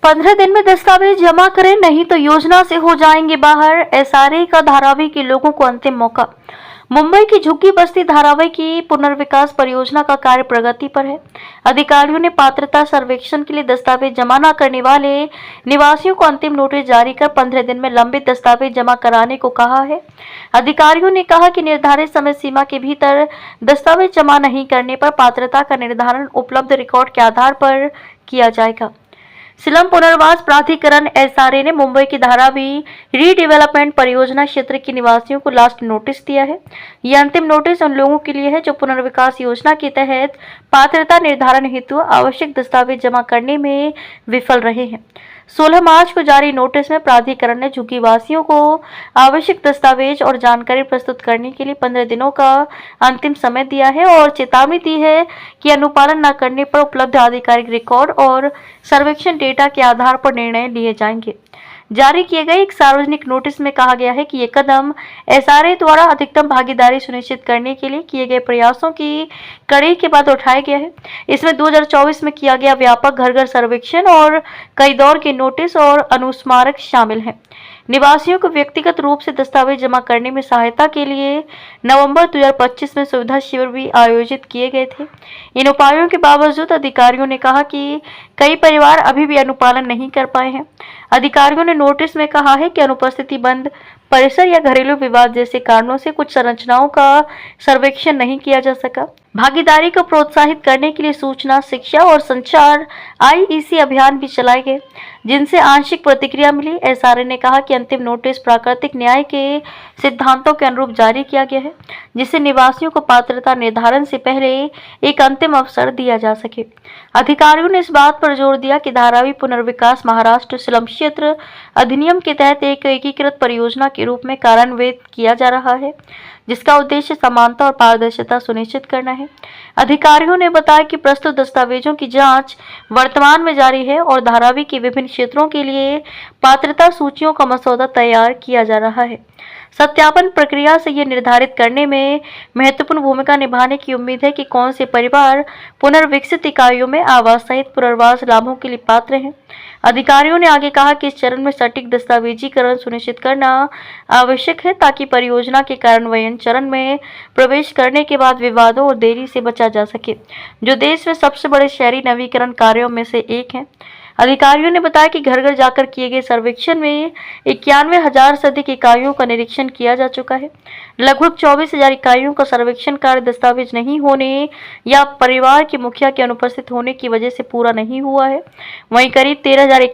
15 दिन में दस्तावेज जमा करें, नहीं तो योजना से हो जाएंगे बाहर। एसआरए का धारावी के लोगों को अंतिम मौका। मुंबई की झुग्गी बस्ती धारावी की पुनर्विकास परियोजना का कार्य प्रगति पर है। अधिकारियों ने पात्रता सर्वेक्षण के लिए दस्तावेज जमा न करने वाले निवासियों को अंतिम नोटिस जारी कर 15 दिन में लंबित दस्तावेज जमा कराने को कहा है। अधिकारियों ने कहा कि निर्धारित समय सीमा के भीतर दस्तावेज जमा नहीं करने पर पात्रता का निर्धारण उपलब्ध रिकॉर्ड के आधार पर किया जाएगा। सिलम पुनर्वास प्राधिकरण एसआरए ने मुंबई की धारावी रीडेवलपमेंट परियोजना क्षेत्र के निवासियों को लास्ट नोटिस दिया है। यह अंतिम नोटिस उन लोगों के लिए है जो पुनर्विकास योजना के तहत पात्रता निर्धारण हेतु आवश्यक दस्तावेज जमा करने में विफल रहे हैं। 16 मार्च को जारी नोटिस में प्राधिकरण ने झुग्गी वासियों को आवश्यक दस्तावेज और जानकारी प्रस्तुत करने के लिए 15 दिनों का अंतिम समय दिया है और चेतावनी दी है कि अनुपालन न करने पर उपलब्ध आधिकारिक रिकॉर्ड और सर्वेक्षण डेटा के आधार पर निर्णय लिए जाएंगे। जारी किए गए एक सार्वजनिक नोटिस में कहा गया है कि ये कदम एसआरए द्वारा अधिकतम भागीदारी सुनिश्चित करने के लिए किए गए प्रयासों की कड़ी के बाद उठाया गया है। इसमें 2024 में किया गया व्यापक घर घर सर्वेक्षण और कई दौर के नोटिस और अनुस्मारक शामिल हैं। निवासियों को व्यक्तिगत रूप से दस्तावेज जमा करने में सहायता के लिए नवंबर 2025 में सुविधा शिविर भी आयोजित किए गए थे। इन उपायों के बावजूद अधिकारियों ने कहा कि कई परिवार अभी भी अनुपालन नहीं कर पाए हैं। अधिकारियों ने नोटिस में कहा है कि अनुपस्थिति बंद परिसर या घरेलू विवाद जैसे कारणों से कुछ संरचनाओं का सर्वेक्षण नहीं किया जा सका। भागीदारी को प्रोत्साहित करने के लिए सूचना, शिक्षा और संचार आईईसी अभियान भी चलाए गए, जिनसे आंशिक प्रतिक्रिया मिली। एसआरए ने कहा कि अंतिम नोटिस प्राकृतिक न्याय के सिद्धांतों के अनुरूप जारी किया गया है, जिससे निवासियों को पात्रता निर्धारण से पहले एक अंतिम अवसर दिया जा सके। अधिकारियों ने इस बात पर जोर दिया कि धारावी पुनर्विकास महाराष्ट्र सिलम क्षेत्र अधिनियम के तहत एक एकीकृत परियोजना के रूप में कार्यान्वित किया जा रहा है, जिसका उद्देश्य समानता और पारदर्शिता सुनिश्चित करना है। अधिकारियों ने बताया कि प्रस्तुत दस्तावेजों की जांच वर्तमान में जारी है और धारावी के विभिन्न क्षेत्रों के लिए पात्रता सूचियों का मसौदा तैयार किया जा रहा है। सत्यापन प्रक्रिया से यह निर्धारित करने में महत्वपूर्ण भूमिका निभाने की उम्मीद है कि कौन से परिवार पुनर्विकसित इकाइयों में आवास सहित पुनर्वास लाभों के लिए पात्र हैं। अधिकारियों ने आगे कहा कि इस चरण में सटीक दस्तावेजीकरण सुनिश्चित करना आवश्यक है ताकि परियोजना के कार्यान्वयन चरण में प्रवेश करने के बाद विवादों और देरी से बचा जा सके, जो देश में सबसे बड़े शहरी नवीकरण कार्यों में से एक है। अधिकारियों ने बताया कि घर घर जाकर किए गए सर्वेक्षण में 91,000 से अधिक इकाइयों का निरीक्षण किया जा चुका है। लगभग 24,000 इकाइयों का सर्वेक्षण कार्य दस्तावेज नहीं होने या परिवार के मुखिया के अनुपस्थित होने की वजह से पूरा नहीं हुआ है। वहीं करीब 13,000